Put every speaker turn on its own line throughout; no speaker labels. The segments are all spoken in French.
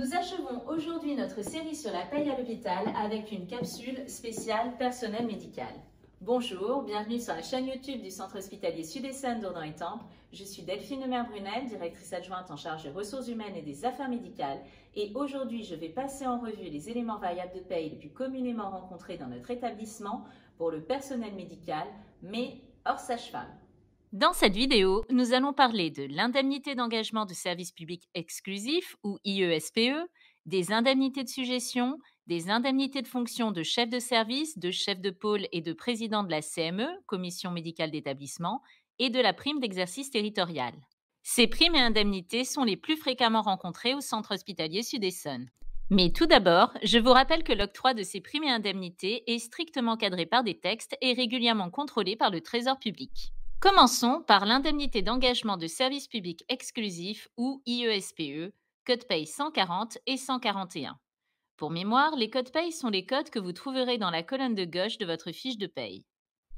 Nous achevons aujourd'hui notre série sur la paye à l'hôpital avec une capsule spéciale personnel médical. Bonjour, bienvenue sur la chaîne YouTube du Centre hospitalier Sud-Essonne d'Audun-Étampes. Je suis Delphine Lemaire-Brunel, directrice adjointe en charge des ressources humaines et des affaires médicales. Et aujourd'hui, je vais passer en revue les éléments variables de paye les plus communément rencontrés dans notre établissement pour le personnel médical, mais hors sage-femme. Dans cette vidéo, nous allons parler de l'indemnité d'engagement de service public exclusif ou IESPE, des indemnités de suggestion, des indemnités de fonction de chef de service, de chef de pôle et de président de la CME, Commission médicale d'établissement, et de la prime d'exercice territorial. Ces primes et indemnités sont les plus fréquemment rencontrées au centre hospitalier Sud-Essonne. Mais tout d'abord, je vous rappelle que l'octroi de ces primes et indemnités est strictement cadré par des textes et régulièrement contrôlé par le Trésor public. Commençons par l'indemnité d'engagement de service public exclusif ou IESPE, code paye 140 et 141. Pour mémoire, les codes paye sont les codes que vous trouverez dans la colonne de gauche de votre fiche de paye.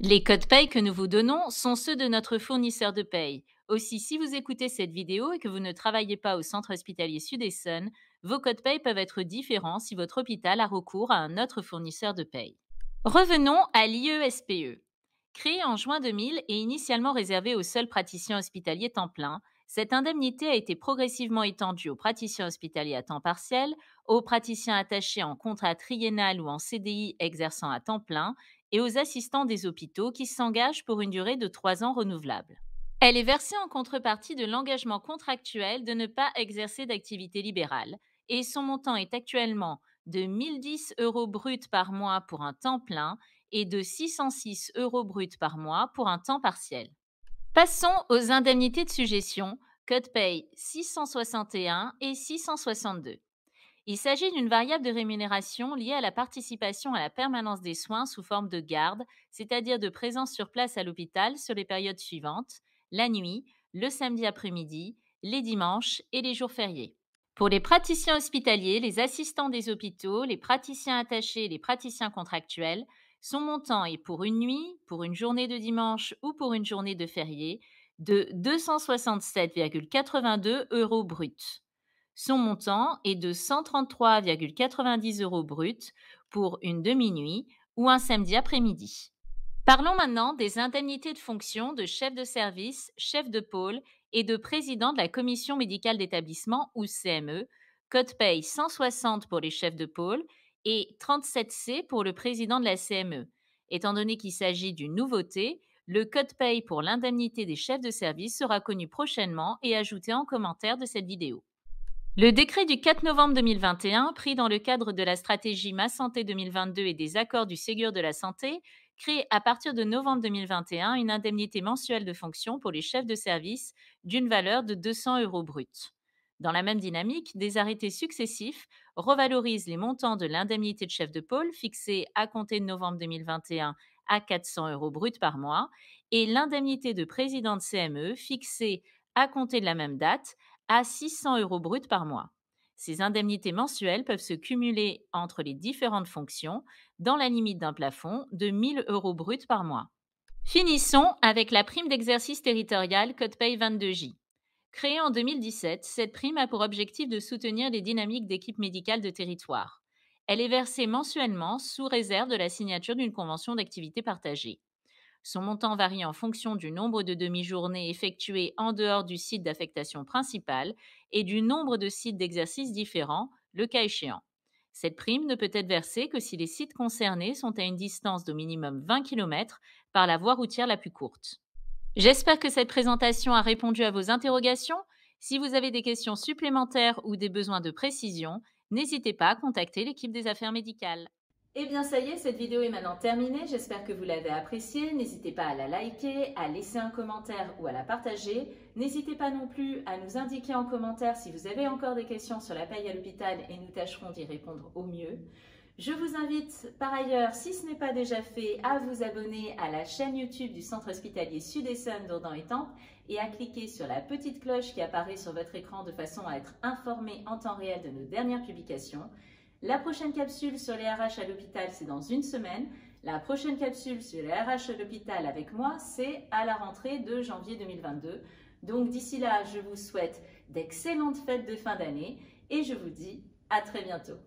Les codes paye que nous vous donnons sont ceux de notre fournisseur de paye. Aussi, si vous écoutez cette vidéo et que vous ne travaillez pas au centre hospitalier Sud-Essonne, vos codes paye peuvent être différents si votre hôpital a recours à un autre fournisseur de paye. Revenons à l'IESPE. Créée en juin 2000 et initialement réservée aux seuls praticiens hospitaliers temps plein, cette indemnité a été progressivement étendue aux praticiens hospitaliers à temps partiel, aux praticiens attachés en contrat triennal ou en CDI exerçant à temps plein et aux assistants des hôpitaux qui s'engagent pour une durée de 3 ans renouvelable. Elle est versée en contrepartie de l'engagement contractuel de ne pas exercer d'activité libérale et son montant est actuellement de 1 010 € bruts par mois pour un temps plein et de 606 € bruts par mois pour un temps partiel. Passons aux indemnités de suggestion, code paye 661 et 662. Il s'agit d'une variable de rémunération liée à la participation à la permanence des soins sous forme de garde, c'est-à-dire de présence sur place à l'hôpital sur les périodes suivantes, la nuit, le samedi après-midi, les dimanches et les jours fériés. Pour les praticiens hospitaliers, les assistants des hôpitaux, les praticiens attachés et les praticiens contractuels, son montant est pour une nuit, pour une journée de dimanche ou pour une journée de férié de 267,82 € bruts. Son montant est de 133,90 € bruts pour une demi-nuit ou un samedi après-midi. Parlons maintenant des indemnités de fonction de chef de service, chef de pôle et de président de la commission médicale d'établissement ou CME, code paye 160 pour les chefs de pôle et 37C pour le président de la CME. Étant donné qu'il s'agit d'une nouveauté, le code paye pour l'indemnité des chefs de service sera connu prochainement et ajouté en commentaire de cette vidéo. Le décret du 4 novembre 2021, pris dans le cadre de la stratégie Ma Santé 2022 et des accords du Ségur de la Santé, crée à partir de novembre 2021 une indemnité mensuelle de fonction pour les chefs de service d'une valeur de 200 € bruts. Dans la même dynamique, des arrêtés successifs revalorisent les montants de l'indemnité de chef de pôle fixée à compter de novembre 2021 à 400 € bruts par mois et l'indemnité de président de CME fixée à compter de la même date à 600 € bruts par mois. Ces indemnités mensuelles peuvent se cumuler entre les différentes fonctions dans la limite d'un plafond de 1 000 € bruts par mois. Finissons avec la prime d'exercice territorial code paye 22J. Créée en 2017, cette prime a pour objectif de soutenir les dynamiques d'équipes médicales de territoire. Elle est versée mensuellement sous réserve de la signature d'une convention d'activité partagée. Son montant varie en fonction du nombre de demi-journées effectuées en dehors du site d'affectation principale et du nombre de sites d'exercice différents, le cas échéant. Cette prime ne peut être versée que si les sites concernés sont à une distance d'au minimum 20 km par la voie routière la plus courte. J'espère que cette présentation a répondu à vos interrogations. Si vous avez des questions supplémentaires ou des besoins de précision, n'hésitez pas à contacter l'équipe des affaires médicales. Eh bien ça y est, cette vidéo est maintenant terminée, j'espère que vous l'avez appréciée. N'hésitez pas à la liker, à laisser un commentaire ou à la partager. N'hésitez pas non plus à nous indiquer en commentaire si vous avez encore des questions sur la paye à l'hôpital et nous tâcherons d'y répondre au mieux. Je vous invite par ailleurs, si ce n'est pas déjà fait, à vous abonner à la chaîne YouTube du Centre hospitalier Sud-Essonne d'Audun-Étampes et à cliquer sur la petite cloche qui apparaît sur votre écran de façon à être informé en temps réel de nos dernières publications. La prochaine capsule sur les RH à l'hôpital, c'est dans une semaine. La prochaine capsule sur les RH à l'hôpital avec moi, c'est à la rentrée de janvier 2022. Donc d'ici là, je vous souhaite d'excellentes fêtes de fin d'année et je vous dis À très bientôt.